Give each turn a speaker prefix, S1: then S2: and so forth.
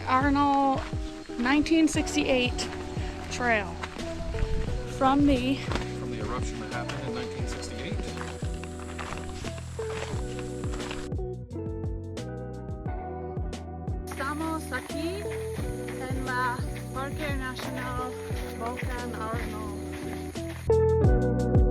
S1: Arnold 1968 trail from the
S2: eruption that happened in 1968.
S1: Estamos aquí en la Parque Nacional Volcano Arnold.